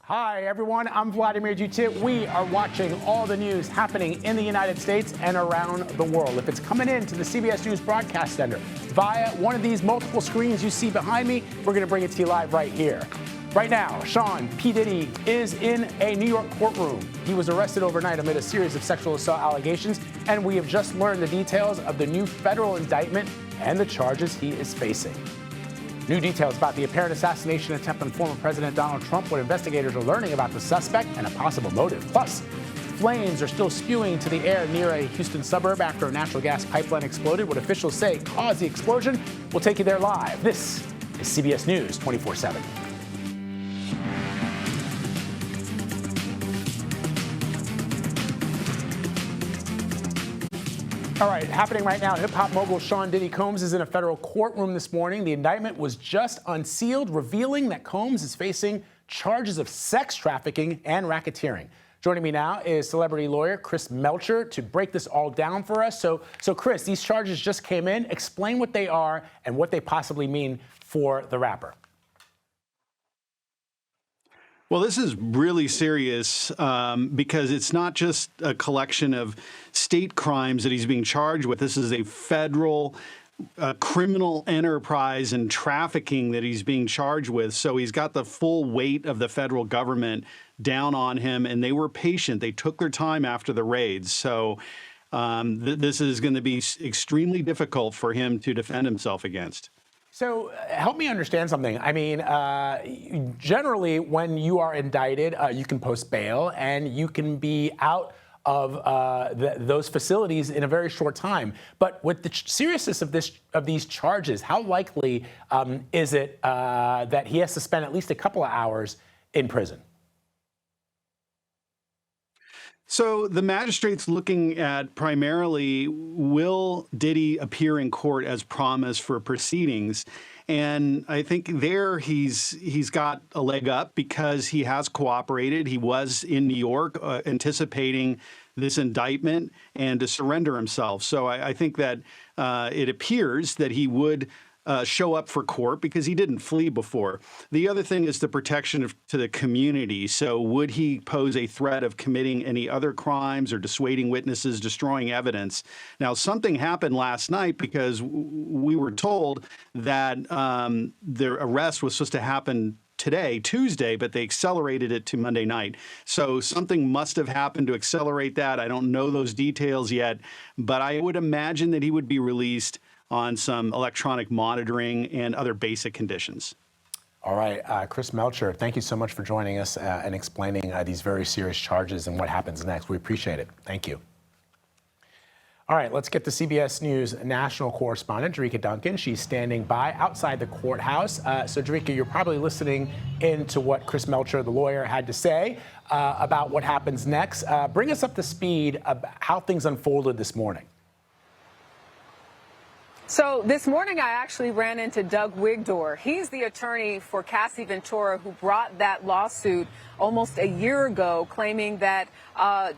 Hi, everyone. I'm Vladimir Dutit. We are watching all the news happening in the United States and around the world. If it's coming into the CBS News Broadcast Center via one of these multiple screens you see behind me, we're going to bring it to you live right here. Right now, Sean P. Diddy is in a New York courtroom. He was arrested overnight amid a series of sexual assault allegations, and we have just learned the details of the new federal indictment and the charges he is facing. New details about the apparent assassination attempt on former President Donald Trump, what investigators are learning about the suspect and a possible motive. Plus, flames are still spewing into the air near a Houston suburb after a natural gas pipeline exploded. What officials say caused the explosion. We'll take you there live. This is CBS News 24/7. All right, happening right now, hip-hop mogul Sean Diddy Combs is in a federal courtroom this morning. The indictment was just unsealed, revealing that Combs is facing charges of sex trafficking and racketeering. Joining me now is celebrity lawyer Chris Melcher to break this all down for us. So Chris, these charges just came in. Explain what they are and what they possibly mean for the rapper. Well, this is really serious because it's not just a collection of state crimes that he's being charged with. This is a federal criminal enterprise and trafficking that he's being charged with. So he's got the full weight of the federal government down on him, and they were patient. They took their time after the raids. So this is going to be extremely difficult for him to defend himself against. So help me understand something. I mean, generally, when you are indicted, you can post bail and you can be out of those facilities in a very short time. But with the seriousness of these charges, how likely is it that he has to spend at least a couple of hours in prison? So the magistrate's looking at primarily, will Diddy appear in court as promised for proceedings? And I think there he's got a leg up because he has cooperated. He was in New York anticipating this indictment and to surrender himself. So I think that it appears that he would show up for court because he didn't flee before. The other thing is the protection to the community. So would he pose a threat of committing any other crimes or dissuading witnesses, destroying evidence? Now, something happened last night because we were told that their arrest was supposed to happen today, Tuesday, but they accelerated it to Monday night. So something must have happened to accelerate that. I don't know those details yet, but I would imagine that he would be released on some electronic monitoring and other basic conditions. All right, Chris Melcher, thank you so much for joining us and explaining these very serious charges and what happens next. We appreciate it. Thank you. All right, let's get to CBS News national correspondent, Jerika Duncan. She's standing by outside the courthouse. So, Jerika, you're probably listening in to what Chris Melcher, the lawyer, had to say about what happens next. Bring us up to speed about how things unfolded this morning. So this morning, I actually ran into Doug Wigdor. He's the attorney for Cassie Ventura, who brought that lawsuit almost a year ago, claiming that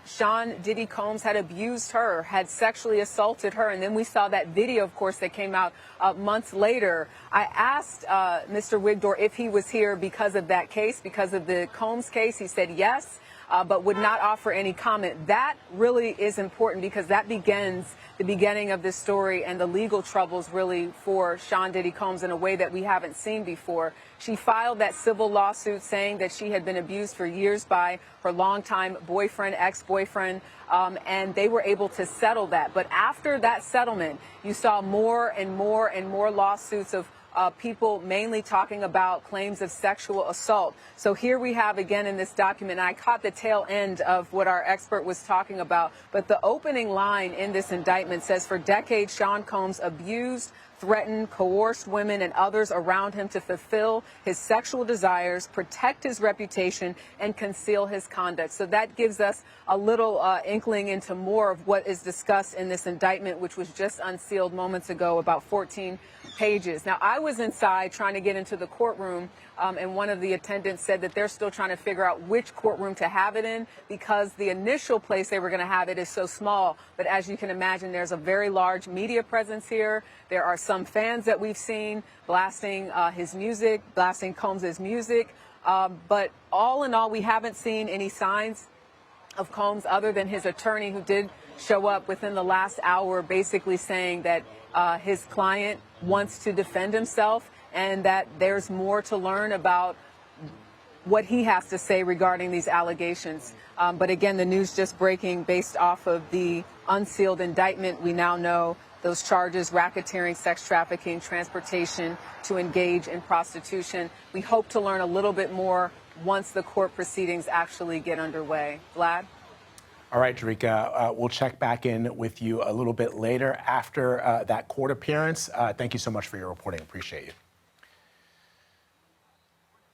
Sean Diddy Combs had abused her, had sexually assaulted her. And then we saw that video, of course, that came out months later. I asked Mr. Wigdor if he was here because of that case, because of the Combs case. He said yes, but would not offer any comment. That really is important because that begins the beginning of this story and the legal troubles really for Sean Diddy Combs in a way that we haven't seen before. She filed that civil lawsuit saying that she had been abused for years by her longtime boyfriend, ex-boyfriend, and they were able to settle that. But after that settlement, you saw more and more and more lawsuits of people mainly talking about claims of sexual assault. So here we have again in this document, I caught the tail end of what our expert was talking about, but the opening line in this indictment says, for decades, Sean Combs abused, threatened, coerced women and others around him to fulfill his sexual desires, protect his reputation, and conceal his conduct. So that gives us a little inkling into more of what is discussed in this indictment, which was just unsealed moments ago, about 14 pages. Now, I was inside trying to get into the courtroom, and one of the attendants said that they're still trying to figure out which courtroom to have it in because the initial place they were going to have it is so small. But as you can imagine, there's a very large media presence here. There are some fans that we've seen blasting his music, blasting Combs's music. But all in all, we haven't seen any signs of Combs other than his attorney, who did show up within the last hour, basically saying that his client wants to defend himself and that there's more to learn about what he has to say regarding these allegations. But again, the news just breaking based off of the unsealed indictment. We now know those charges: racketeering, sex trafficking, transportation to engage in prostitution. We hope to learn a little bit more once the court proceedings actually get underway. Vlad? All right, Jerika, we'll check back in with you a little bit later after that court appearance. Thank you so much for your reporting. Appreciate you.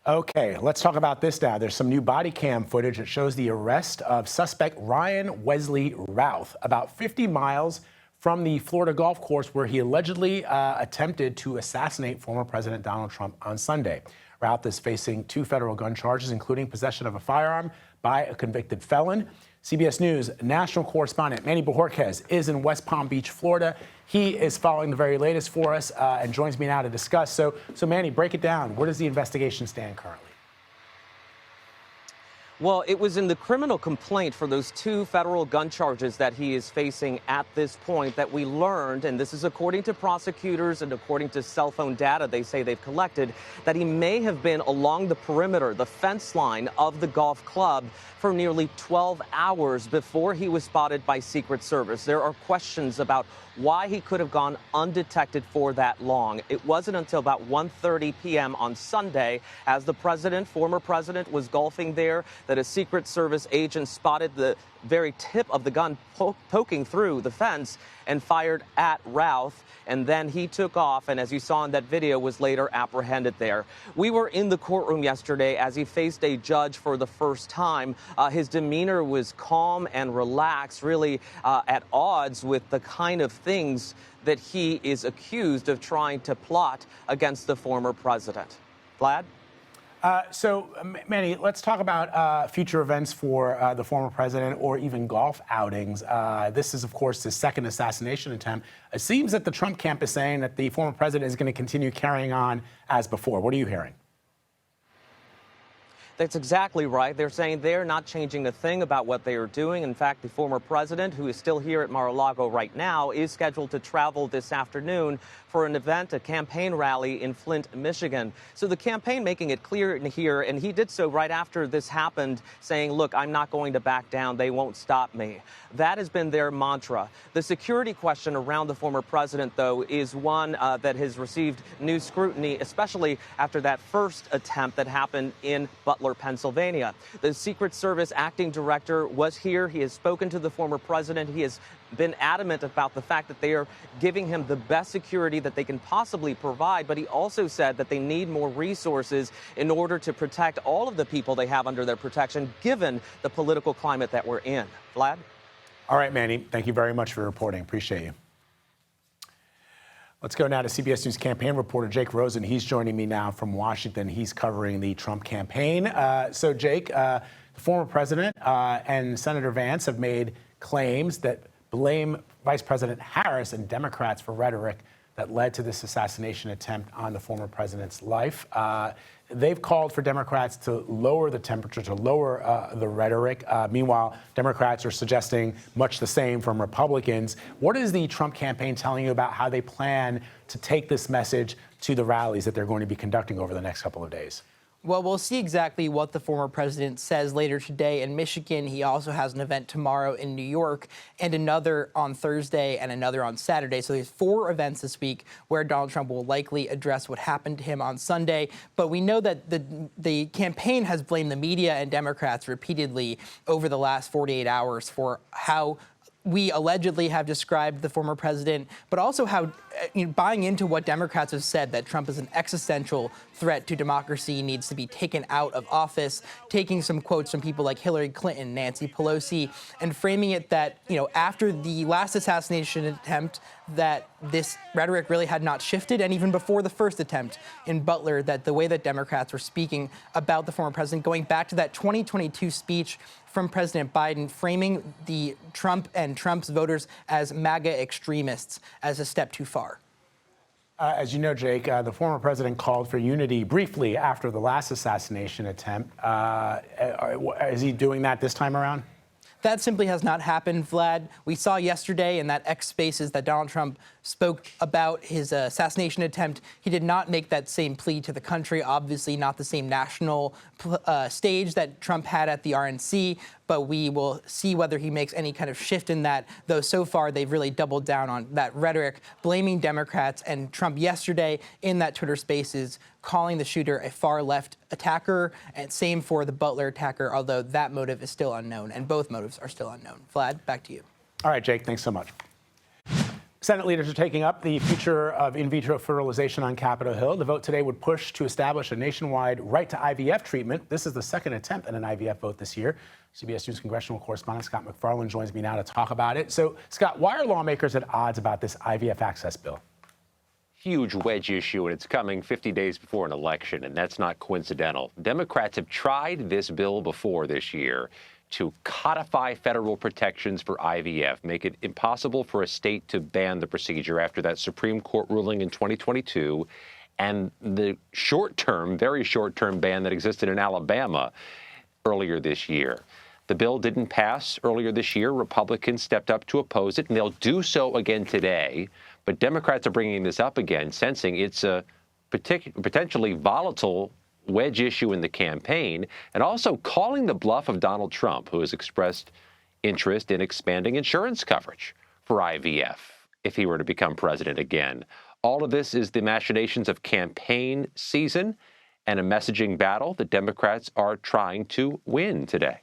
Okay, let's talk about this now. There's some new body cam footage that shows the arrest of suspect Ryan Wesley Routh about 50 miles from the Florida golf course where he allegedly attempted to assassinate former President Donald Trump on Sunday. Routh is facing 2 federal gun charges, including possession of a firearm by a convicted felon. CBS News national correspondent Manny Bojorquez is in West Palm Beach, Florida. He is following the very latest for us and joins me now to discuss. So Manny, break it down. Where does the investigation stand currently? Well, it was in the criminal complaint for those 2 federal gun charges that he is facing at this point that we learned, and this is according to prosecutors and according to cell phone data they say they've collected, that he may have been along the perimeter, the fence line of the golf club for nearly 12 hours before he was spotted by Secret Service. There are questions about why he could have gone undetected for that long. It wasn't until about 1:30 p.m. on Sunday, as the former president, was golfing there, that a Secret Service agent spotted the very tip of the gun poking through the fence and fired at Routh. And then he took off, and as you saw in that video, was later apprehended there. We were in the courtroom yesterday as he faced a judge for the first time. His demeanor was calm and relaxed, really at odds with the kind of things that he is accused of trying to plot against the former president. Vlad? So, Manny, let's talk about future events for the former president or even golf outings. This is, of course, his second assassination attempt. It seems that the Trump camp is saying that the former president is going to continue carrying on as before. What are you hearing? That's exactly right. They're saying they're not changing a thing about what they are doing. In fact, the former president, who is still here at Mar-a-Lago right now, is scheduled to travel this afternoon for an event, a campaign rally in Flint, Michigan. So the campaign making it clear in here, and he did so right after this happened, saying, look, I'm not going to back down. They won't stop me. That has been their mantra. The security question around the former president, though, is one that has received new scrutiny, especially after that first attempt that happened in Butler, Pennsylvania. The Secret Service acting director was here. He has spoken to the former president. He has been adamant about the fact that they are giving him the best security that they can possibly provide. But he also said that they need more resources in order to protect all of the people they have under their protection, given the political climate that we're in. Vlad? All right, Manny, thank you very much for reporting. Appreciate you. Let's go now to CBS News campaign reporter Jake Rosen. He's joining me now from Washington. He's covering the Trump campaign. So, Jake, the former president and Senator Vance have made claims that blame Vice President Harris and Democrats for rhetoric that led to this assassination attempt on the former president's life. They've called for Democrats to lower the temperature, to lower the rhetoric. Meanwhile, Democrats are suggesting much the same from Republicans. What is the Trump campaign telling you about how they plan to take this message to the rallies that they're going to be conducting over the next couple of days? Well, we'll see exactly what the former president says later today in Michigan. He also has an event tomorrow in New York and another on Thursday and another on Saturday. So there's 4 events this week where Donald Trump will likely address what happened to him on Sunday. But we know that the campaign has blamed the media and Democrats repeatedly over the last 48 hours for how we allegedly have described the former president, but also how buying into what Democrats have said, that Trump is an existential threat to democracy, needs to be taken out of office, taking some quotes from people like Hillary Clinton, Nancy Pelosi, and framing it that, after the last assassination attempt, that this rhetoric really had not shifted. And even before the first attempt in Butler, that the way that Democrats were speaking about the former president, going back to that 2022 speech from President Biden, framing the Trump and Trump's voters as MAGA extremists, as a step too far. As you know, Jake, the former president called for unity briefly after the last assassination attempt. Is he doing that this time around? That simply has not happened, Vlad. We saw yesterday in that X Spaces that Donald Trump spoke about his assassination attempt. He did not make that same plea to the country, obviously not the same national stage that Trump had at the RNC, but we will see whether he makes any kind of shift in that, though so far they've really doubled down on that rhetoric, blaming Democrats, and Trump yesterday in that Twitter Spaces calling the shooter a far-left attacker, and same for the Butler attacker, although that motive is still unknown, and both motives are still unknown. Vlad, back to you. All right, Jake, thanks so much. Senate leaders are taking up the future of in vitro fertilization on Capitol Hill. The vote today would push to establish a nationwide right to IVF treatment. This is the second attempt at an IVF vote this year. CBS News congressional correspondent Scott McFarland joins me now to talk about it. So, Scott, why are lawmakers at odds about this IVF access bill? Huge wedge issue, and it's coming 50 days before an election, and that's not coincidental. Democrats have tried this bill before this year to codify federal protections for IVF, make it impossible for a state to ban the procedure after that Supreme Court ruling in 2022, and the short-term, very short-term ban that existed in Alabama earlier this year. The bill didn't pass earlier this year. Republicans stepped up to oppose it, and they'll do so again today. But Democrats are bringing this up again, sensing it's a potentially volatile wedge issue in the campaign, and also calling the bluff of Donald Trump, who has expressed interest in expanding insurance coverage for IVF if he were to become president again. All of this is the machinations of campaign season and a messaging battle that Democrats are trying to win today.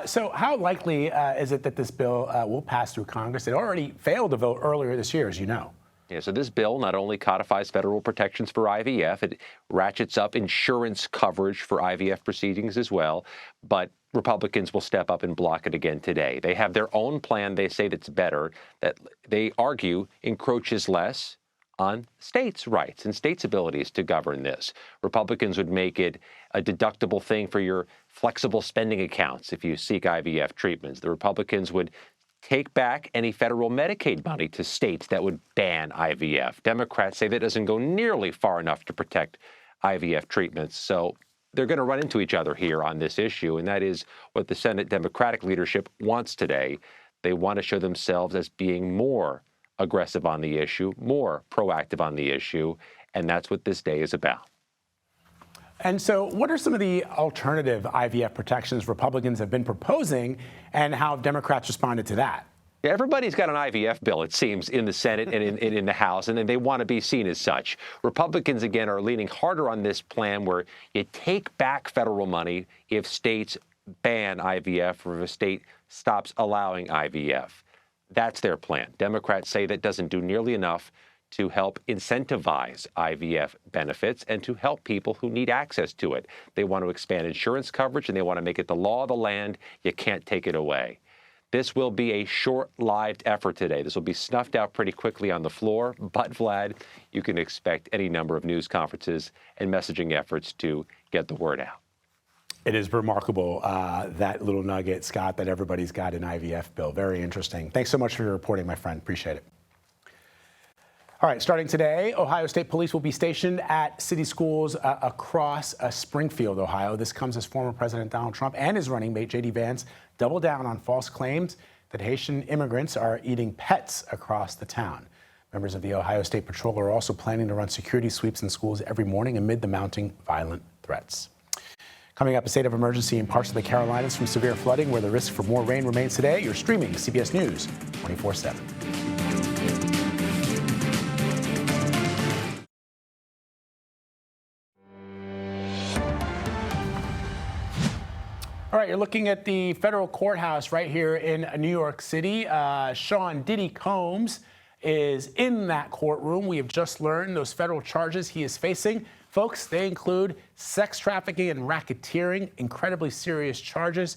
So how likely is it that this bill will pass through Congress? It already failed to vote earlier this year, as you know. Yeah, so this bill not only codifies federal protections for IVF, it ratchets up insurance coverage for IVF proceedings as well, but Republicans will step up and block it again today. They have their own plan. They say that's better, that they argue encroaches less on states' rights and states' abilities to govern this. Republicans would make it a deductible thing for your flexible spending accounts if you seek IVF treatments. The Republicans would take back any federal Medicaid money to states that would ban IVF. Democrats say that doesn't go nearly far enough to protect IVF treatments. So they're going to run into each other here on this issue, and that is what the Senate Democratic leadership wants today. They want to show themselves as being more aggressive on the issue, more proactive on the issue, and that's what this day is about. And so what are some of the alternative IVF protections Republicans have been proposing, and how have Democrats responded to that? Everybody's got an IVF bill, it seems, in the Senate and in the House, and they want to be seen as such. Republicans, again, are leaning harder on this plan where you take back federal money if states ban IVF or if a state stops allowing IVF. That's their plan. Democrats say that doesn't do nearly enough to help incentivize IVF benefits and to help people who need access to it. They want to expand insurance coverage, and they want to make it the law of the land. You can't take it away. This will be a short-lived effort today. This will be snuffed out pretty quickly on the floor. But, Vlad, you can expect any number of news conferences and messaging efforts to get the word out. It is remarkable, that little nugget, Scott, that everybody's got an IVF bill. Very interesting. Thanks so much for your reporting, my friend. Appreciate it. All right, starting today, Ohio State Police will be stationed at city schools across Springfield, Ohio. This comes as former President Donald Trump and his running mate, J.D. Vance, double down on false claims that Haitian immigrants are eating pets across the town. Members of the Ohio State Patrol are also planning to run security sweeps in schools every morning amid the mounting violent threats. Coming up, a state of emergency in parts of the Carolinas from severe flooding, where the risk for more rain remains today. You're streaming CBS News 24/7. All right, you're looking at the federal courthouse right here in New York City. Sean Diddy Combs is in that courtroom. We have just learned those federal charges he is facing. Folks, they include sex trafficking and racketeering, incredibly serious charges.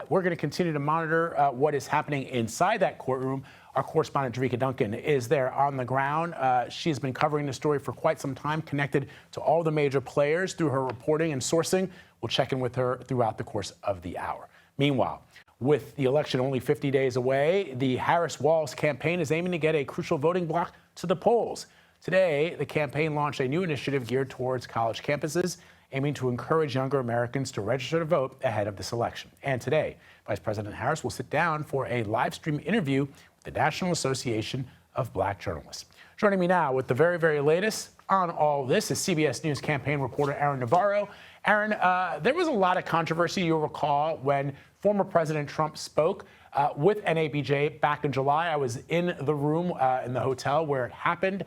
We're going to continue to monitor what is happening inside that courtroom. Our correspondent, Jerika Duncan, is there on the ground. She's been covering the story for quite some time, connected to all the major players through her reporting and sourcing. We'll check in with her throughout the course of the hour. Meanwhile, with the election only 50 days away, the Harris-Walz campaign is aiming to get a crucial voting bloc to the polls. Today, the campaign launched a new initiative geared towards college campuses, aiming to encourage younger Americans to register to vote ahead of this election. And today, Vice President Harris will sit down for a live stream interview with the National Association of Black Journalists. Joining me now with the very, very latest on all this is CBS News campaign reporter Aaron Navarro. Aaron, there was a lot of controversy, you'll recall, when former President Trump spoke with NABJ back in July. I was in the room in the hotel where it happened.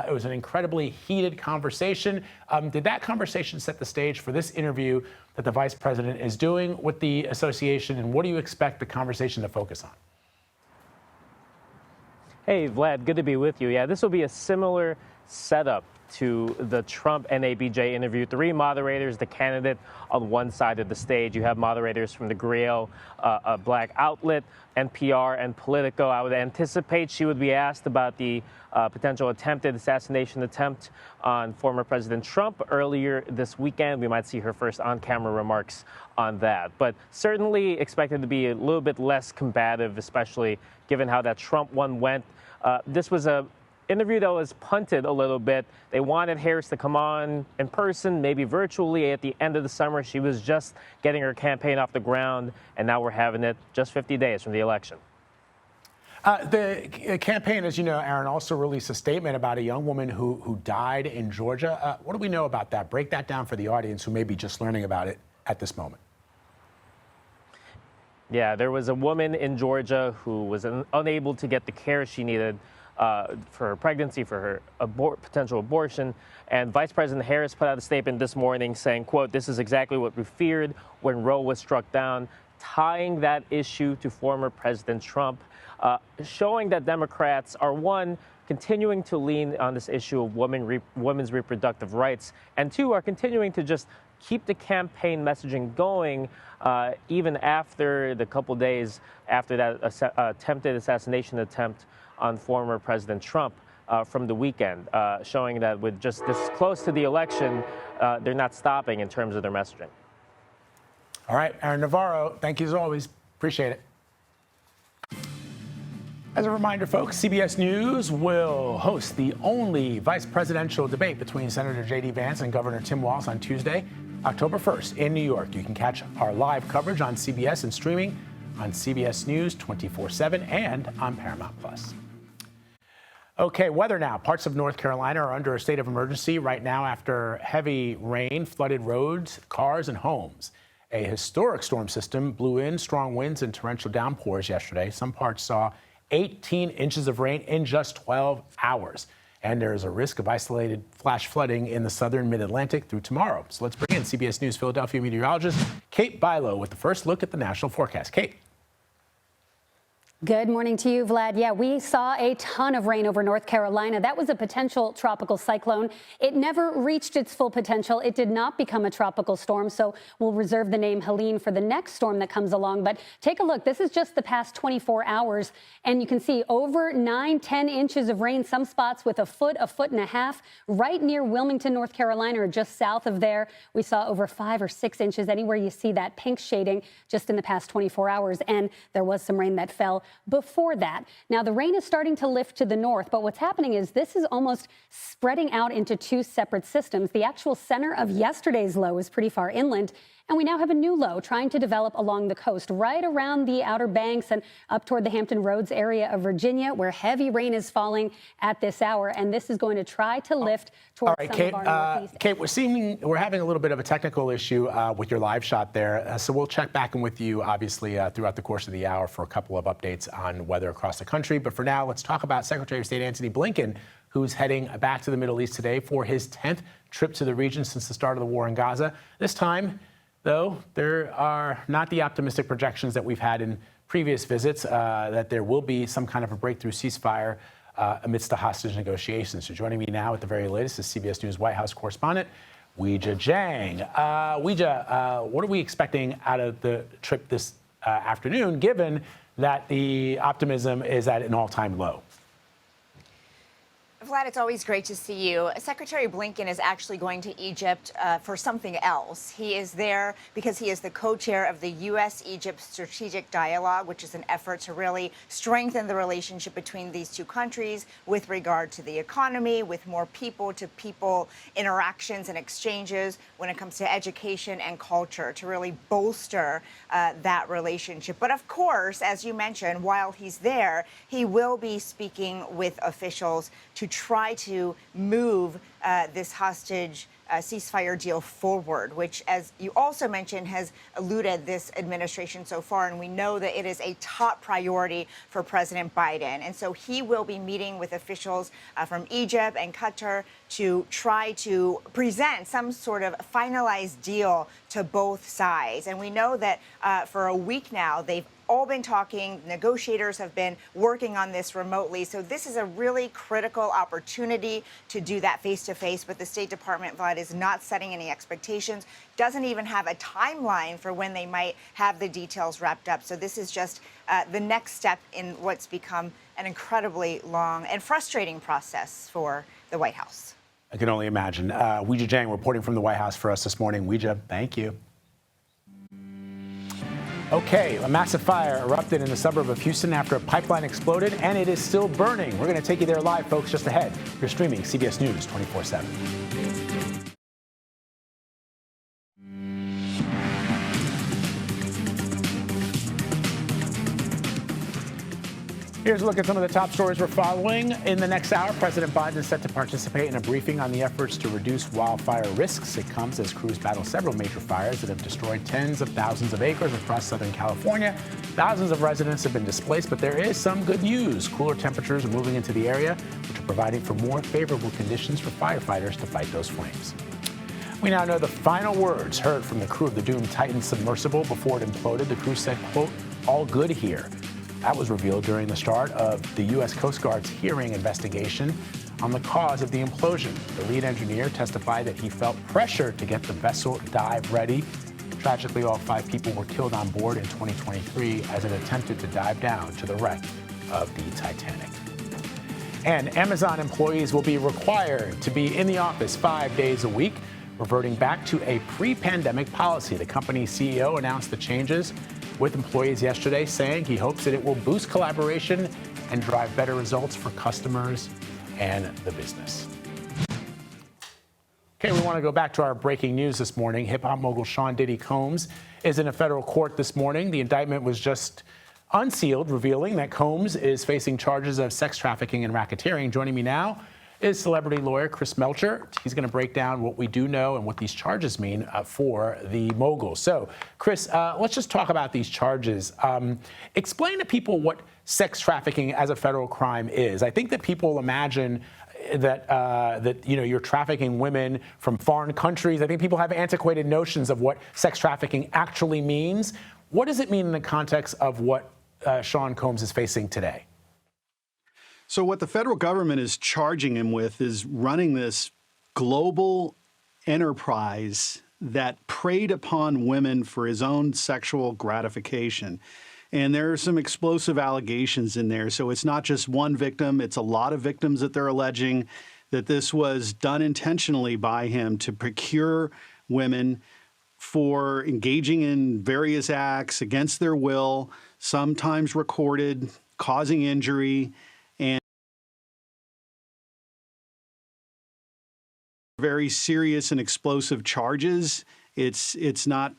It was an incredibly heated conversation. Did that conversation set the stage for this interview that the vice president is doing with the association, and what do you expect the conversation to focus on? Hey, Vlad, good to be with you. Yeah, this will be a similar setup to the Trump NABJ interview. 3 moderators, the candidate on one side of the stage. You have moderators from the Griot, a Black outlet, NPR, and Politico. I would anticipate she would be asked about the potential attempted assassination attempt on former President Trump earlier this weekend. We might see her first on-camera remarks on that. But certainly expected to be a little bit less combative, especially given how that Trump one went. This was a interview that was punted a little bit. They wanted Harris to come on in person, maybe virtually at the end of the summer. She was just getting her campaign off the ground, and now we're having it just 50 days from the election. The campaign, as you know, Aaron, also released a statement about a young woman who died in Georgia. What do we know about that? Break that down for the audience who may be just learning about it at this moment. Yeah, there was a woman in Georgia who was unable to get the care she needed for her pregnancy, for her potential abortion. And Vice President Harris put out a statement this morning saying, quote, "This is exactly what we feared when Roe was struck down," tying that issue to former President Trump, showing that Democrats are, one, continuing to lean on this issue of women's reproductive rights, and 2, are continuing to just keep the campaign messaging going even after the couple days after that attempted assassination attempt on former President Trump from the weekend, showing that with just this close to the election, they're not stopping in terms of their messaging. All right, Aaron Navarro, thank you as always. Appreciate it. As a reminder, folks, CBS News will host the only vice presidential debate between Senator J.D. Vance and Governor Tim Walz on Tuesday, October 1st in New York. You can catch our live coverage on CBS and streaming on CBS News 24/7 and on Paramount+. Okay, weather now. Parts of North Carolina are under a state of emergency right now after heavy rain flooded roads, cars, and homes. A historic storm system blew in strong winds and torrential downpours yesterday. Some parts saw 18 inches of rain in just 12 hours. And there is a risk of isolated flash flooding in the southern mid-Atlantic through tomorrow. So let's bring in CBS News Philadelphia meteorologist Kate Bilo with the first look at the national forecast. Kate. Good morning to you, Vlad. Yeah, we saw a ton of rain over North Carolina. That was a potential tropical cyclone. It never reached its full potential. It did not become a tropical storm, so we'll reserve the name Helene for the next storm that comes along. But take a look. This is just the past 24 hours, and you can see over 9-10 inches of rain, some spots with a foot and a half, right near Wilmington, North Carolina, or just south of there. We saw over 5 or 6 inches anywhere you see that pink shading just in the past 24 hours, and there was some rain that fell before that. Now, the rain is starting to lift to the north, but what's happening is this is almost spreading out into 2 separate systems. The actual center of yesterday's low is pretty far inland, and we now have a new low trying to develop along the coast, right around the Outer Banks and up toward the Hampton Roads area of Virginia, where heavy rain is falling at this hour, and this is going to try to lift towards some Kate, of our northeast. Kate, we're having a little bit of a technical issue with your live shot there, so we'll check back in with you, obviously, throughout the course of the hour for a couple of updates on weather across the country. But for now, let's talk about Secretary of State Antony Blinken, who's heading back to the Middle East today for his 10th trip to the region since the start of the war in Gaza. This time, though, there are not the optimistic projections that we've had in previous visits, that there will be some kind of a breakthrough ceasefire amidst the hostage negotiations. So joining me now at the very latest is CBS News White House correspondent Weijia Jiang. Weijia, what are we expecting out of the trip this afternoon, given that the optimism is at an all-time low? Vlad, it's always great to see you. Secretary Blinken is actually going to Egypt for something else. He is there because he is the co-chair of the U.S.-Egypt Strategic Dialogue, which is an effort to really strengthen the relationship between these two countries with regard to the economy, with more people-to-people interactions and exchanges when it comes to education and culture, to really bolster that relationship. But of course, as you mentioned, while he's there, he will be speaking with officials to try to move this hostage ceasefire deal forward, which, as you also mentioned, has eluded this administration so far. And we know that it is a top priority for President Biden. And so he will be meeting with officials from Egypt and Qatar to try to present some sort of finalized deal to both sides. And we know that for a week now, they've all been talking. Negotiators have been working on this remotely. So this is a really critical opportunity to do that face-to-face. But the State Department, Vlad, is not setting any expectations, doesn't even have a timeline for when they might have the details wrapped up. So this is just the next step in what's become an incredibly long and frustrating process for the White House. I can only imagine. Weijia Jiang reporting from the White House for us this morning. Weijia, thank you. Okay, a massive fire erupted in the suburb of Houston after a pipeline exploded, and it is still burning. We're going to take you there live, folks, just ahead. You're streaming CBS News 24/7. Here's a look at some of the top stories we're following. In the next hour, President Biden is set to participate in a briefing on the efforts to reduce wildfire risks. It comes as crews battle several major fires that have destroyed tens of thousands of acres across Southern California. Thousands of residents have been displaced, but there is some good news. Cooler temperatures are moving into the area, which are providing for more favorable conditions for firefighters to fight those flames. We now know the final words heard from the crew of the doomed Titan submersible before it imploded. The crew said, quote, "all good here." That was revealed during the start of the U.S. Coast Guard's hearing investigation on the cause of the implosion. The lead engineer testified that he felt pressure to get the vessel dive ready. Tragically, all 5 people were killed on board in 2023 as it attempted to dive down to the wreck of the Titanic. And Amazon employees will be required to be in the office 5 days a week, reverting back to a pre-pandemic policy. The company's CEO announced the changes with employees yesterday, saying he hopes that it will boost collaboration and drive better results for customers and the business. Okay, we want to go back to our breaking news this morning. Hip-hop mogul Sean Diddy Combs is in a federal court this morning. The indictment was just unsealed, revealing that Combs is facing charges of sex trafficking and racketeering. Joining me now is celebrity lawyer Chris Melcher. He's going to break down what we do know and what these charges mean for the mogul. So, Chris, let's just talk about these charges. Explain to people what sex trafficking as a federal crime is. I think that people imagine that you're trafficking women from foreign countries. I think people have antiquated notions of what sex trafficking actually means. What does it mean in the context of what Sean Combs is facing today? So what the federal government is charging him with is running this global enterprise that preyed upon women for his own sexual gratification. And there are some explosive allegations in there. So it's not just one victim, it's a lot of victims that they're alleging that this was done intentionally by him to procure women for engaging in various acts against their will, sometimes recorded, causing injury, and very serious and explosive charges. It's not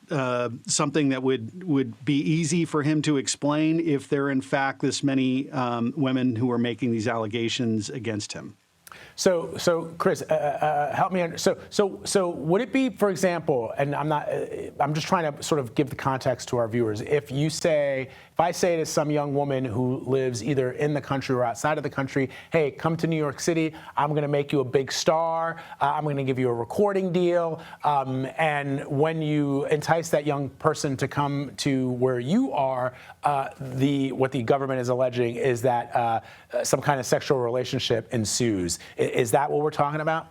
something that would be easy for him to explain if there are in fact this many women who are making these allegations against him. So Chris, help me understand. So would it be, for example, and I'm just trying to sort of give the context to our viewers. If I say to some young woman who lives either in the country or outside of the country, hey, come to New York City, I'm going to make you a big star, I'm going to give you a recording deal, and when you entice that young person to come to where you are, what the government is alleging is that some kind of sexual relationship ensues. Is that what we're talking about?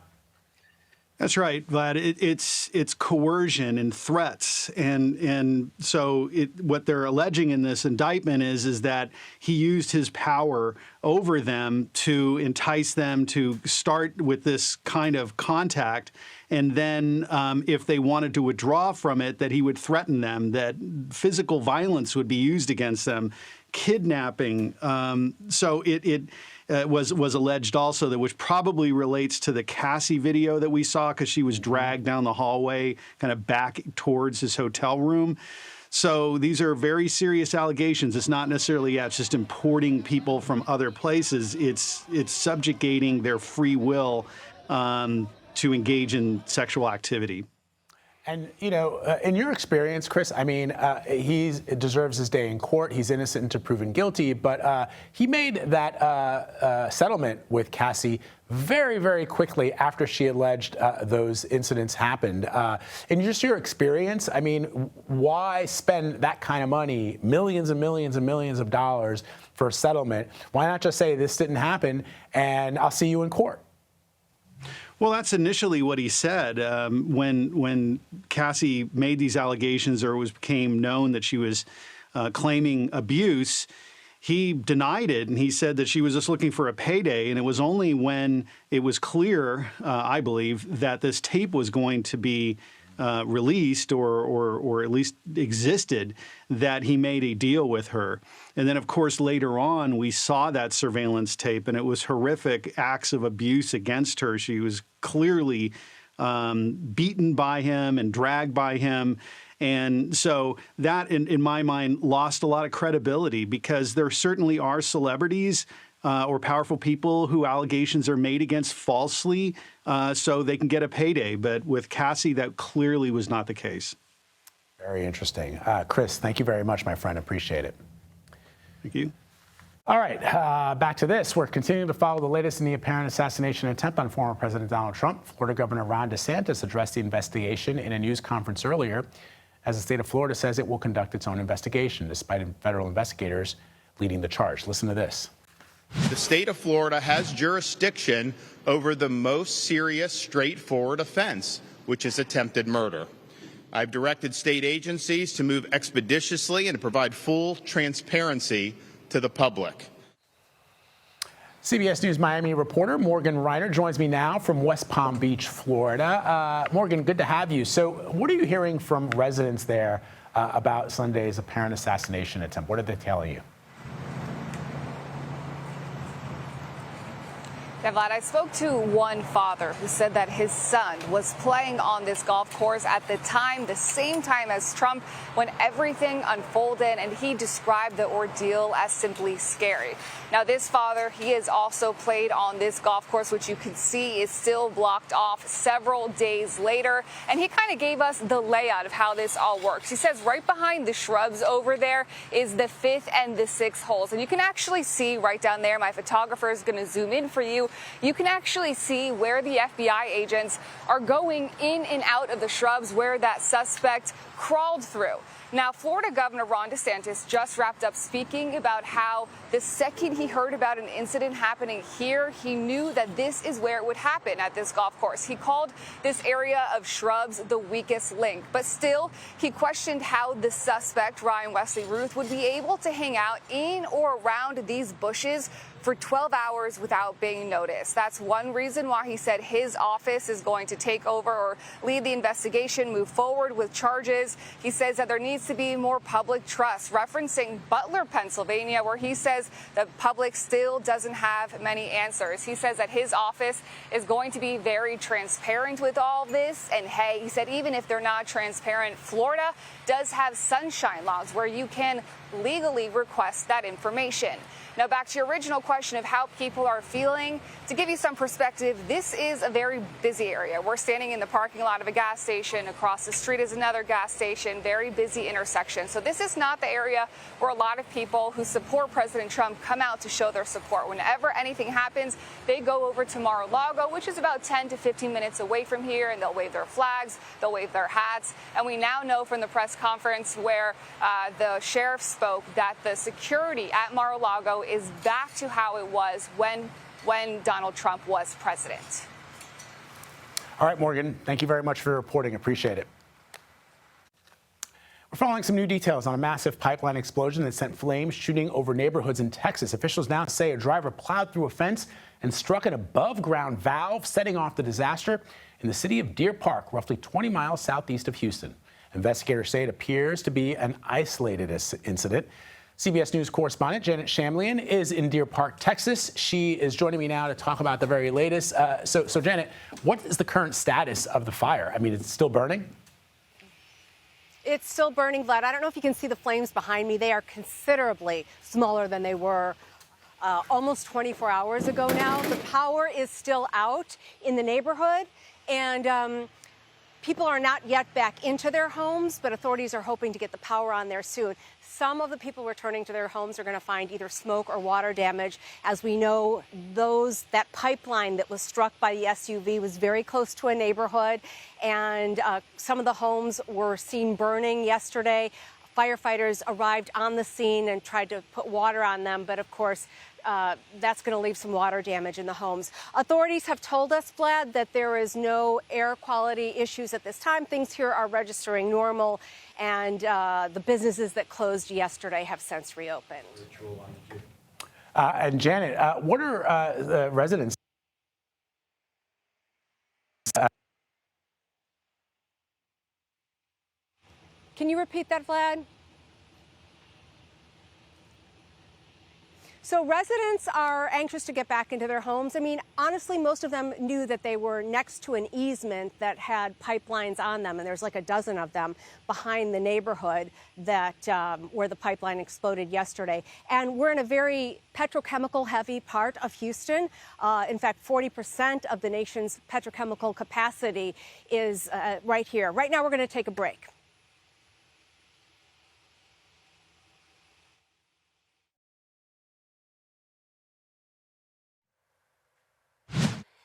That's right, Vlad. It's coercion and threats, and so what they're alleging in this indictment is that he used his power over them to entice them to start with this kind of contact, and then if they wanted to withdraw from it, that he would threaten them, that physical violence would be used against them, kidnapping. So it was alleged also, that which probably relates to the Cassie video that we saw, because she was dragged down the hallway kind of back towards his hotel room. So these are very serious allegations. It's not necessarily, it's just importing people from other places. It's subjugating their free will to engage in sexual activity. And, in your experience, Chris, I mean, he deserves his day in court. He's innocent until proven guilty. But he made that settlement with Cassie very, very quickly after she alleged those incidents happened. In just your experience, I mean, why spend that kind of money, millions and millions and millions of dollars for a settlement? Why not just say this didn't happen and I'll see you in court? Well, that's initially what he said when Cassie made these allegations, or became known that she was claiming abuse. He denied it, and he said that she was just looking for a payday. And it was only when it was clear, I believe, that this tape was going to be released or at least existed, that he made a deal with her. And then, of course, later on, we saw that surveillance tape, and it was horrific acts of abuse against her. She was clearly beaten by him and dragged by him. And so that, in my mind, lost a lot of credibility, because there certainly are celebrities or powerful people who allegations are made against falsely so they can get a payday. But with Cassie, that clearly was not the case. Very interesting. Chris, thank you very much, my friend. Appreciate it. Thank you. All right, back to this. We're continuing to follow the latest in the apparent assassination attempt on former President Donald Trump. Florida Governor Ron DeSantis addressed the investigation in a news conference earlier, as the state of Florida says it will conduct its own investigation, despite federal investigators leading the charge. Listen to this. The state of Florida has jurisdiction over the most serious, straightforward offense, which is attempted murder. I've directed state agencies to move expeditiously and to provide full transparency to the public. CBS News Miami reporter Morgan Reiner joins me now from West Palm Beach, Florida. Morgan, good to have you. So what are you hearing from residents there about Sunday's apparent assassination attempt? What are they telling you? Yeah, Vlad, I spoke to one father who said that his son was playing on this golf course at the same time as Trump, when everything unfolded, and he described the ordeal as simply scary. Now, this father, he has also played on this golf course, which you can see is still blocked off several days later, and he kind of gave us the layout of how this all works. He says right behind the shrubs over there is the 5th and the 6th holes, and you can actually see right down there, my photographer is going to zoom in for you, you can actually see where the FBI agents are going in and out of the shrubs where that suspect crawled through. Now, Florida Governor Ron DeSantis just wrapped up speaking about how the second he heard about an incident happening here, he knew that this is where it would happen at this golf course. He called this area of shrubs the weakest link, but still, he questioned how the suspect, Ryan Wesley Ruth, would be able to hang out in or around these bushes for 12 hours without being noticed. That's one reason why he said his office is going to take over or lead the investigation, move forward with charges. He says that there needs to be more public trust, referencing Butler, Pennsylvania, where he says the public still doesn't have many answers. He says that his office is going to be very transparent with all this. And hey, he said even if they're not transparent, Florida does have sunshine laws where you can legally request that information. Now, back to your original question of how people are feeling. To give you some perspective, this is a very busy area. We're standing in the parking lot of a gas station. Across the street is another gas station, very busy intersection. So this is not the area where a lot of people who support President Trump come out to show their support. Whenever anything happens, they go over to Mar-a-Lago, which is about 10 to 15 minutes away from here, and they'll wave their flags, they'll wave their hats. And we now know from the press conference where the sheriff spoke that the security at Mar-a-Lago is back to how it was when Donald Trump was president. All right, Morgan, thank you very much for reporting. Appreciate it. We're following some new details on a massive pipeline explosion that sent flames shooting over neighborhoods in Texas. Officials now say a driver plowed through a fence and struck an above-ground valve, setting off the disaster in the city of Deer Park, roughly 20 miles southeast of Houston. Investigators say it appears to be an isolated incident. CBS News correspondent Janet Shamlian is in Deer Park, Texas. She is joining me now to talk about the very latest. So Janet, what is the current status of the fire? I mean, it's still burning? It's still burning, Vlad. I don't know if you can see the flames behind me. They are considerably smaller than they were almost 24 hours ago now. The power is still out in the neighborhood, and people are not yet back into their homes, but authorities are hoping to get the power on there soon. Some of the people returning to their homes are going to find either smoke or water damage. As we know, that pipeline that was struck by the SUV was very close to a neighborhood, and some of the homes were seen burning yesterday. Firefighters arrived on the scene and tried to put water on them, but of course, that's going to leave some water damage in the homes. Authorities have told us, Vlad, that there is no air quality issues at this time. Things here are registering normal, and the businesses that closed yesterday have since reopened. And Janet, what are the residents? Can you repeat that, Vlad? So residents are anxious to get back into their homes. I mean, honestly, most of them knew that they were next to an easement that had pipelines on them, and there's like a dozen of them behind the neighborhood that where the pipeline exploded yesterday. And we're in a very petrochemical-heavy part of Houston. In fact, 40% of the nation's petrochemical capacity is right here. Right now, we're going to take a break.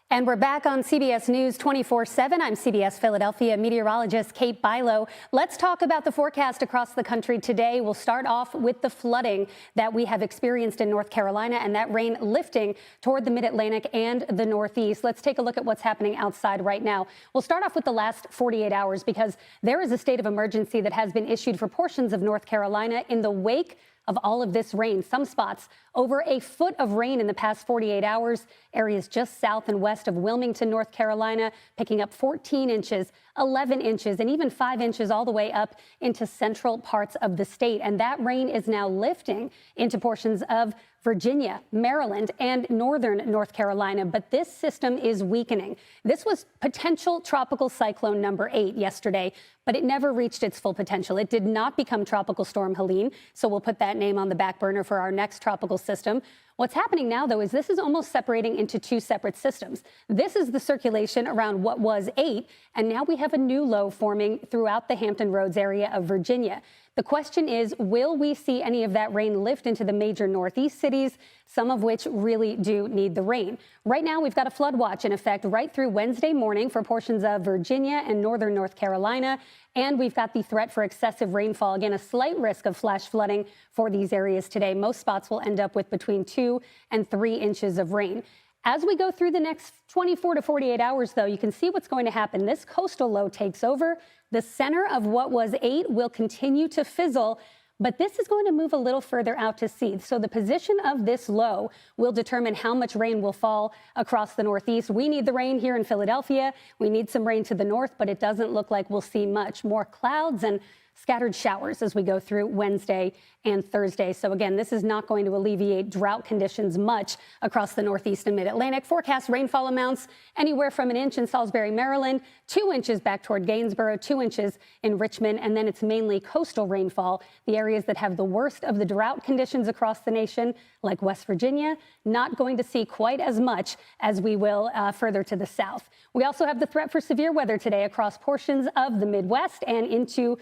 And we're back on CBS News 24/7. I'm CBS Philadelphia meteorologist Kate Bilo. Let's talk about the forecast across the country today. We'll start off with the flooding that we have experienced in North Carolina and that rain lifting toward the mid-Atlantic and the Northeast. Let's take a look at what's happening outside right now. We'll start off with the last 48 hours because there is a state of emergency that has been issued for portions of North Carolina in the wake of all of this rain. Some spots over a foot of rain in the past 48 hours. Areas just south and west of Wilmington, North Carolina, picking up 14 inches, 11 inches, and even 5 inches all the way up into central parts of the state. And that rain is now lifting into portions of Virginia, Maryland, and northern North Carolina. But this system is weakening. This was potential tropical cyclone number 8 yesterday, but it never reached its full potential. It did not become Tropical Storm Helene, so we'll put that name on the back burner for our next tropical system. What's happening now, though, is this is almost separating into two separate systems. This is the circulation around what was 8, and now we have a new low forming throughout the Hampton Roads area of Virginia. The question is, will we see any of that rain lift into the major Northeast cities, some of which really do need the rain? Right now, we've got a flood watch in effect right through Wednesday morning for portions of Virginia and northern North Carolina. And we've got the threat for excessive rainfall. Again, a slight risk of flash flooding for these areas today. Most spots will end up with between 2 and 3 inches of rain. As we go through the next 24 to 48 hours, though, you can see what's going to happen. This coastal low takes over. The center of what was 8 will continue to fizzle, but this is going to move a little further out to sea. So the position of this low will determine how much rain will fall across the Northeast. We need the rain here in Philadelphia. We need some rain to the north, but it doesn't look like we'll see much. More clouds and scattered showers as we go through Wednesday and Thursday. So again, this is not going to alleviate drought conditions much across the Northeast and Mid-Atlantic. Forecast rainfall amounts anywhere from 1 inch in Salisbury, Maryland, 2 inches back toward Gainsborough, 2 inches in Richmond, and then it's mainly coastal rainfall. The areas that have the worst of the drought conditions across the nation, like West Virginia, not going to see quite as much as we will further to the south. We also have the threat for severe weather today across portions of the Midwest and into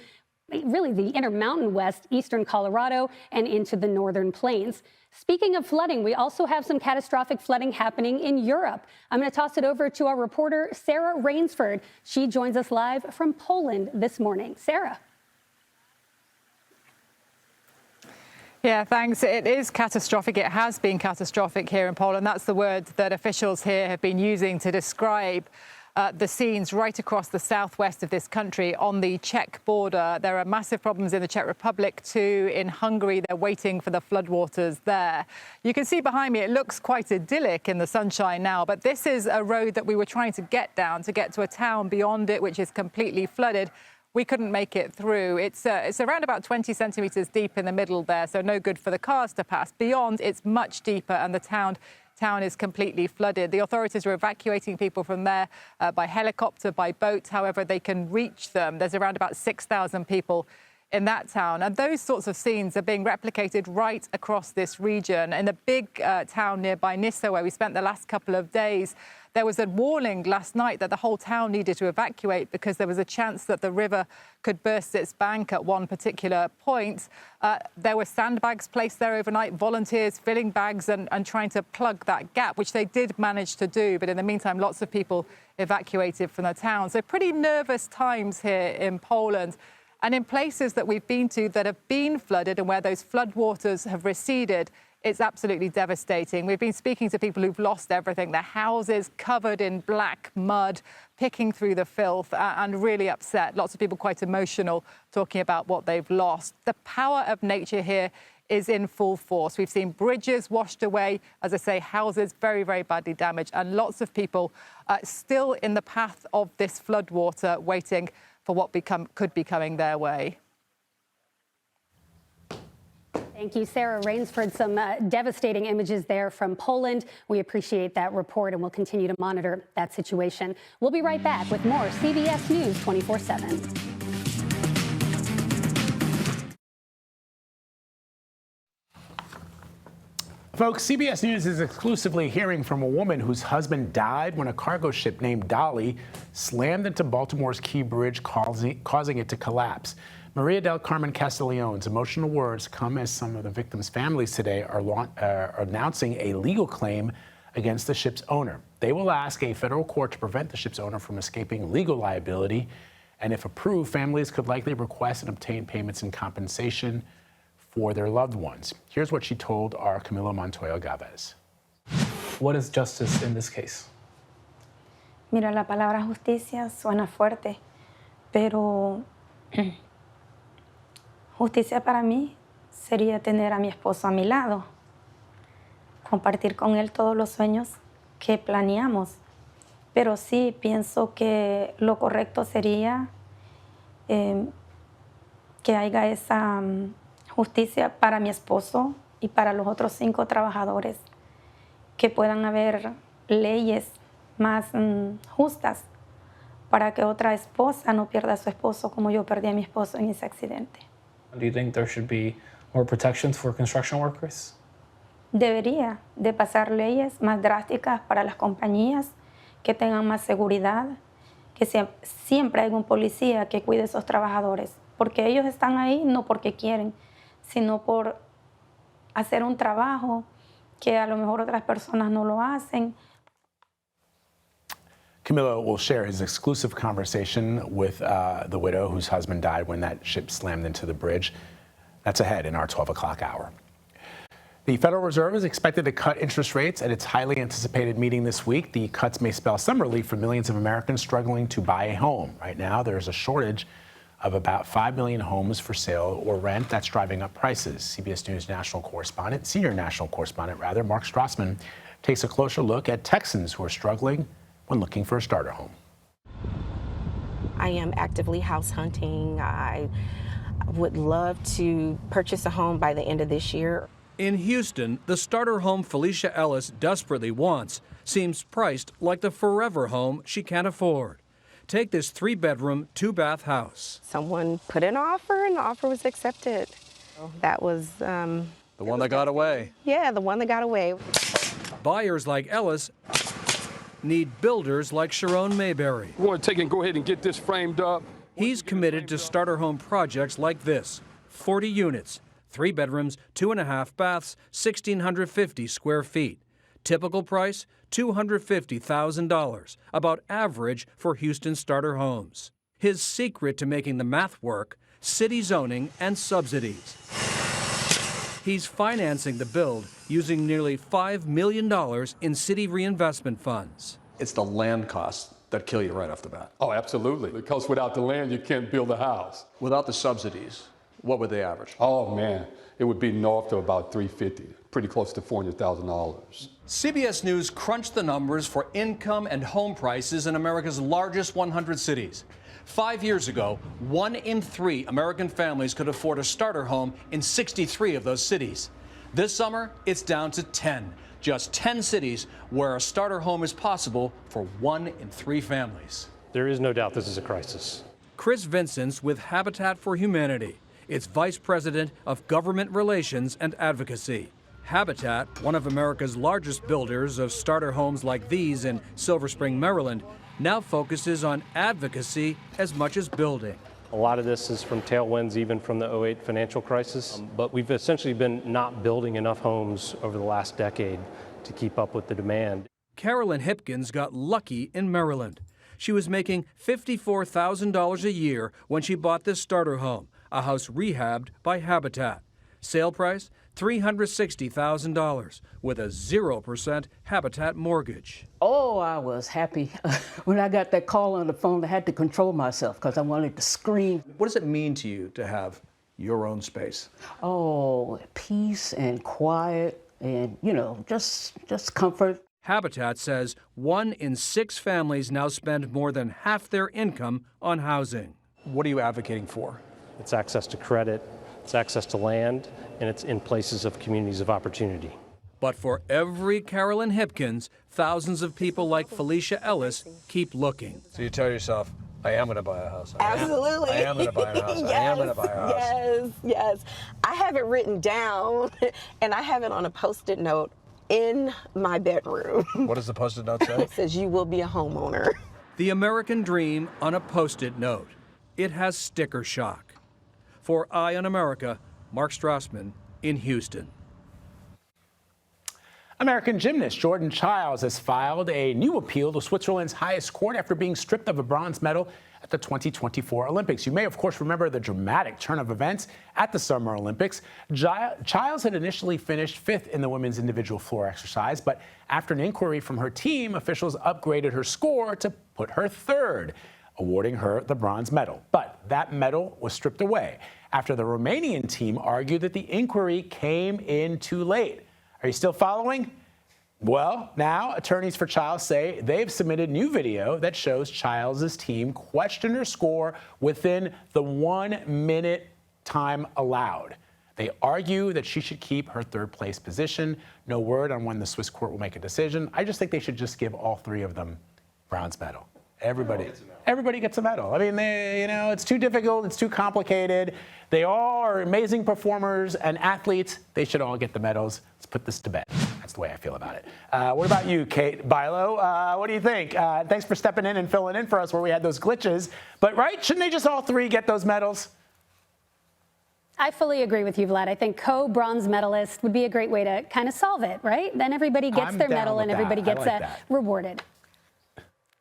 really the Intermountain West, eastern Colorado, and into the northern plains. Speaking of flooding, we also have some catastrophic flooding happening in Europe. I'm going to toss it over to our reporter, Sarah Rainsford. She joins us live from Poland this morning. Sarah. Yeah, thanks. It is catastrophic. It has been catastrophic here in Poland. That's the word that officials here have been using to describe the scenes right across the southwest of this country on the Czech border. There are massive problems in the Czech Republic too. In Hungary, they're waiting for the floodwaters there. You can see behind me, it looks quite idyllic in the sunshine now, but this is a road that we were trying to get down to get to a town beyond it, which is completely flooded. We couldn't make it through. It's around about 20 centimeters deep in the middle there, so no good for the cars to pass. Beyond, it's much deeper, and the town is completely flooded. The authorities are evacuating people from there by helicopter, by boat, however they can reach them. There's around about 6,000 people in that town. And those sorts of scenes are being replicated right across this region. In the big town nearby Nysa, where we spent the last couple of days, there was a warning last night that the whole town needed to evacuate because there was a chance that the river could burst its bank at one particular point. There were sandbags placed there overnight, volunteers filling bags and trying to plug that gap, which they did manage to do. But in the meantime, lots of people evacuated from the town. So pretty nervous times here in Poland. And in places that we've been to that have been flooded and where those floodwaters have receded, it's absolutely devastating. We've been speaking to people who've lost everything, their houses covered in black mud, picking through the filth, and really upset. Lots of people quite emotional talking about what they've lost. The power of nature here is in full force. We've seen bridges washed away, as I say, houses very, very badly damaged, and lots of people still in the path of this floodwater waiting for what could be coming their way. Thank you, Sarah Rainsford. Some devastating images there from Poland. We appreciate that report, and we'll continue to monitor that situation. We'll be right back with more CBS News 24/7. Folks, CBS News is exclusively hearing from a woman whose husband died when a cargo ship named Dolly slammed into Baltimore's Key Bridge, causing it to collapse. Maria del Carmen Castiglione's emotional words come as some of the victims' families today are announcing a legal claim against the ship's owner. They will ask a federal court to prevent the ship's owner from escaping legal liability. And if approved, families could likely request and obtain payments and compensation for their loved ones. Here's what she told our Camilo Montoya Gávez. What is justice in this case? Mira, la palabra justicia suena fuerte, pero justicia para mí sería tener a mi esposo a mi lado, compartir con él todos los sueños que planeamos. Pero sí pienso que lo correcto sería que haya esa justicia para mi esposo y para los otros 5 trabajadores, que puedan haber leyes más justas para que otra esposa no pierda a su esposo como yo perdí a mi esposo en ese accidente. Do you think there should be more protections for construction workers? Debería de pasar leyes más drásticas para las compañías, que tengan más seguridad, que siempre haya un policía que cuide a esos trabajadores, porque ellos están ahí no porque quieren, sino por hacer un trabajo que a lo mejor otras personas no lo hacen. Camilo will share his exclusive conversation with the widow whose husband died when that ship slammed into the bridge. That's ahead in our 12 o'clock hour. The Federal Reserve is expected to cut interest rates at its highly anticipated meeting this week. The cuts may spell some relief for millions of Americans struggling to buy a home. Right now, there's a shortage of about 5 million homes for sale or rent. That's driving up prices. CBS News senior national correspondent, Mark Strassman, takes a closer look at Texans who are struggling when looking for a starter home. I am actively house hunting. I would love to purchase a home by the end of this year. In Houston, the starter home Felicia Ellis desperately wants seems priced like the forever home she can't afford. Take this 3-bedroom, 2-bath house. Someone put an offer and the offer was accepted. That was the one that got away. Yeah, the one that got away. Buyers like Ellis need builders like Sharon Mayberry. We're going to go ahead and get this framed up. He's committed to starter home projects like this. 40 units, 3 bedrooms, 2.5 baths, 1,650 square feet. Typical price, $250,000, about average for Houston starter homes. His secret to making the math work, city zoning and subsidies. He's financing the build using nearly $5 million in city reinvestment funds. It's the land costs that kill you right off the bat? Oh, absolutely. Because without the land, you can't build a house. Without the subsidies, what would they average? Oh, man, it would be north of about $350, pretty close to $400,000. CBS News crunched the numbers for income and home prices in America's largest 100 cities. 5 years ago, 1 in 3 American families could afford a starter home in 63 of those cities. This summer, it's down to 10. Just 10 cities where a starter home is possible for 1 in 3 families. There is no doubt this is a crisis. Chris Vincent's with Habitat for Humanity. It's Vice President of Government Relations and Advocacy. Habitat, one of America's largest builders of starter homes like these in Silver Spring, Maryland, now focuses on advocacy as much as building. A lot of this is from tailwinds, even from the 2008 financial crisis. But we've essentially been not building enough homes over the last decade to keep up with the demand. Carolyn Hipkins got lucky in Maryland. She was making $54,000 a year when she bought this starter home, a house rehabbed by Habitat. Sale price, $360,000 with a 0% Habitat mortgage. Oh, I was happy. When I got that call on the phone, I had to control myself because I wanted to scream. What does it mean to you to have your own space? Oh, peace and quiet and, just comfort. Habitat says 1 in 6 families now spend more than half their income on housing. What are you advocating for? It's access to credit, it's access to land, and it's in places of communities of opportunity. But for every Carolyn Hipkins, thousands of people like Felicia Ellis keep looking. So you tell yourself, I am going to buy a house. Absolutely. I am going to buy a house. Yes, I am going to buy a house. Yes. I have it written down, and I have it on a Post-it note in my bedroom. What does the Post-it note say? It says, you will be a homeowner. The American dream on a Post-it note. It has sticker shock. For Eye on America, Mark Strassman in Houston. American gymnast Jordan Childs has filed a new appeal to Switzerland's highest court after being stripped of a bronze medal at the 2024 Olympics. You may, of course, remember the dramatic turn of events at the Summer Olympics. Childs had initially finished 5th in the women's individual floor exercise, but after an inquiry from her team, officials upgraded her score to put her 3rd, awarding her the bronze medal. But that medal was stripped away after the Romanian team argued that the inquiry came in too late. Are you still following? Well, now attorneys for Childs say they've submitted new video that shows Childs' team questioned her score within the 1-minute time allowed. They argue that she should keep her 3rd place position. No word on when the Swiss court will make a decision. I just think they should just give all 3 of them bronze medal. Everybody gets a medal. I mean, it's too difficult. It's too complicated. They all are amazing performers and athletes. They should all get the medals. Let's put this to bed. That's the way I feel about it. What about you, Kate Bilo? What do you think? Thanks for stepping in and filling in for us where we had those glitches. But, right, shouldn't they just all 3 get those medals? I fully agree with you, Vlad. I think co-bronze medalist would be a great way to kind of solve it, right? Then everybody gets their medal and everybody gets rewarded.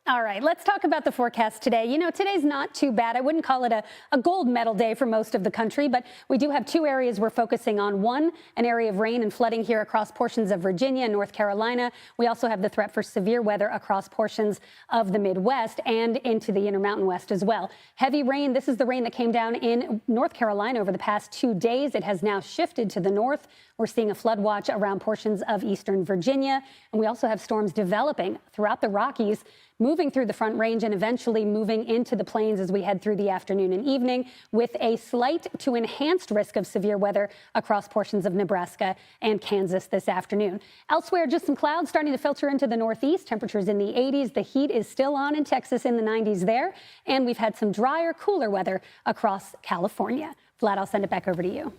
All right, let's talk about the forecast today. Today's not too bad. I wouldn't call it a gold medal day for most of the country, but we do have 2 areas we're focusing on. One, an area of rain and flooding here across portions of Virginia and North Carolina. We also have the threat for severe weather across portions of the Midwest and into the Intermountain West as well. Heavy rain, this is the rain that came down in North Carolina over the past 2 days. It has now shifted to the north. We're seeing a flood watch around portions of eastern Virginia, and we also have storms developing throughout the Rockies, moving through the Front Range and eventually moving into the plains as we head through the afternoon and evening, with a slight to enhanced risk of severe weather across portions of Nebraska and Kansas this afternoon. Elsewhere, just some clouds starting to filter into the northeast. Temperatures in the 80s. The heat is still on in Texas, in the 90s there. And we've had some drier, cooler weather across California. Vlad, I'll send it back over to you.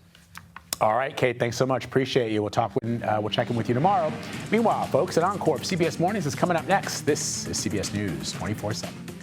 All right, Kate, thanks so much. Appreciate you. We'll check in with you tomorrow. Meanwhile, folks, at Encore, CBS Mornings is coming up next. This is CBS News 24/7.